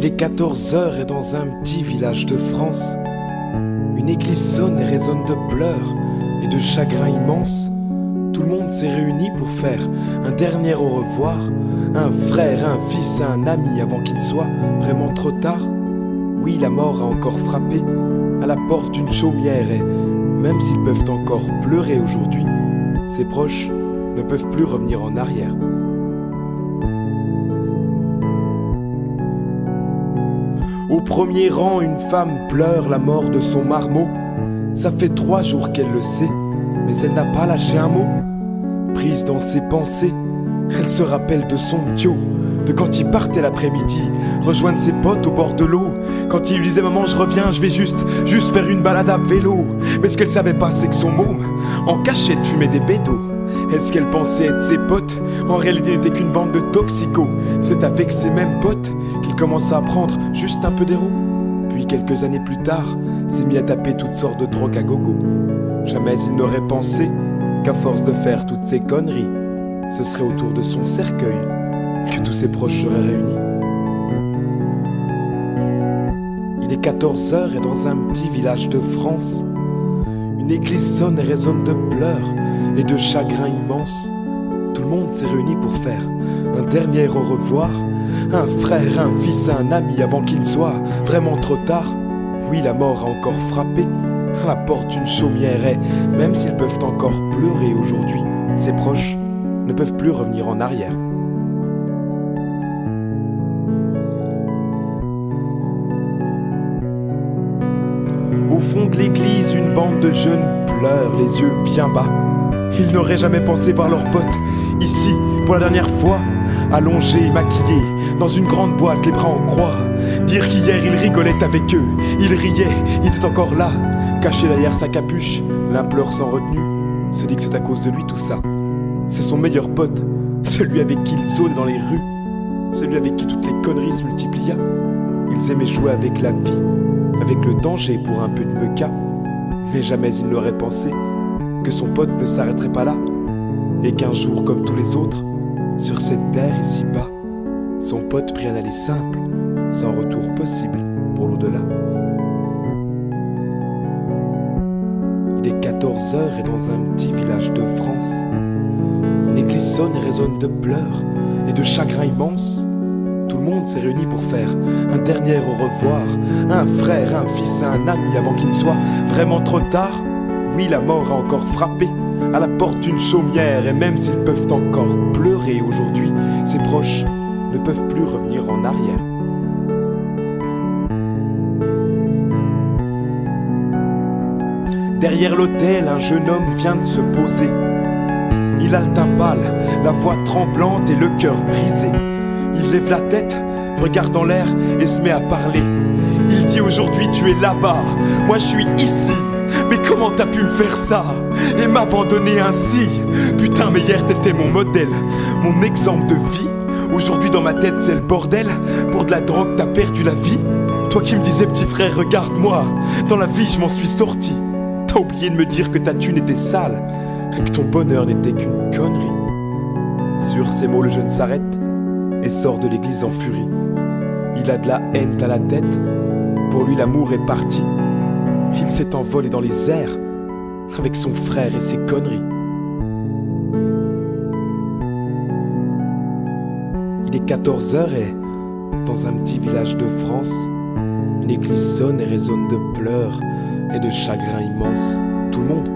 Il est 14 heures et dans un petit village de France, une église sonne et résonne de pleurs et de chagrin immense. Tout le monde s'est réuni pour faire un dernier au revoir, un frère, un fils, un ami avant qu'il soit vraiment trop tard. Oui, la mort a encore frappé à la porte d'une chaumière et même s'ils peuvent encore pleurer aujourd'hui, ses proches ne peuvent plus revenir en arrière. Au premier rang, une femme pleure la mort de son marmot. Ça fait 3 jours qu'elle le sait, mais elle n'a pas lâché un mot. Prise dans ses pensées, elle se rappelle de son tio, de quand il partait l'après-midi, rejoindre ses potes au bord de l'eau. Quand il lui disait « Maman, je reviens, je vais juste faire une balade à vélo ». Mais ce qu'elle savait pas, c'est que son môme, en cachette, fumait des bédos. Et ce qu'elle pensait être ses potes, en réalité n'était qu'une bande de toxicos. C'est avec ses mêmes potes qu'il commença à prendre juste un peu d'héros. Puis quelques années plus tard, s'est mis à taper toutes sortes de drogues à gogo. Jamais il n'aurait pensé qu'à force de faire toutes ces conneries, ce serait autour de son cercueil que tous ses proches seraient réunis. Il est 14 heures et dans un petit village de France, une église sonne et résonne de pleurs et de chagrin immense. Tout le monde s'est réuni pour faire un dernier au revoir, un frère, un fils, un ami avant qu'il soit vraiment trop tard. Oui, la mort a encore frappé à la porte d'une chaumière et même s'ils peuvent encore pleurer aujourd'hui, ses proches ne peuvent plus revenir en arrière. Au fond de l'église, une bande de jeunes pleure, les yeux bien bas. Ils n'auraient jamais pensé voir leurs potes ici pour la dernière fois, allongés, maquillés, dans une grande boîte, les bras en croix. Dire qu'hier il rigolait avec eux, il riait, il était encore là, caché derrière sa capuche. L'un pleure sans retenue, se dit que c'est à cause de lui tout ça. C'est son meilleur pote, celui avec qui il zone dans les rues, celui avec qui toutes les conneries se multipliaient. Ils aimaient jouer avec la vie, avec le danger pour un peu de meca. Mais jamais il n'aurait pensé que son pote ne s'arrêterait pas là, et qu'un jour comme tous les autres, sur cette terre ici-bas, son pote prit un aller simple, sans retour possible pour l'au-delà. Il est 14 heures et dans un petit village de France, une église sonne et résonne de pleurs et de chagrin immense. Tout le monde s'est réuni pour faire un dernier au revoir, un frère, un fils, un ami avant qu'il ne soit vraiment trop tard. Oui, la mort a encore frappé à la porte d'une chaumière et même s'ils peuvent encore pleurer aujourd'hui, ses proches ne peuvent plus revenir en arrière. Derrière l'autel, un jeune homme vient de se poser. Il a le teint pâle, la voix tremblante et le cœur brisé. Il lève la tête, regarde en l'air et se met à parler. Il dit aujourd'hui tu es là-bas, moi je suis ici. Mais comment t'as pu me faire ça et m'abandonner ainsi? Putain mais hier t'étais mon modèle, mon exemple de vie. Aujourd'hui dans ma tête c'est le bordel. Pour de la drogue t'as perdu la vie. Toi qui me disais petit frère regarde-moi, dans la vie je m'en suis sorti. T'as oublié de me dire que ta thune était sale et que ton bonheur n'était qu'une connerie. Sur ces mots le jeune s'arrête et sort de l'église en furie. Il a de la haine plein la tête, pour lui l'amour est parti. Il s'est envolé dans les airs avec son frère et ses conneries. Il est 14 heures et dans un petit village de France, une église sonne et résonne de pleurs et de chagrin immense. Tout le monde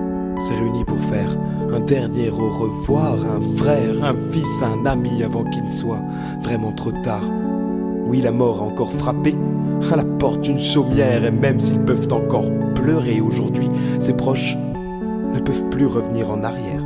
s'est réuni pour faire un dernier au revoir, un frère, un fils, un ami avant qu'il soit vraiment trop tard. Oui, la mort a encore frappé à la porte d'une chaumière et même s'ils peuvent encore pleurer aujourd'hui, ses proches ne peuvent plus revenir en arrière.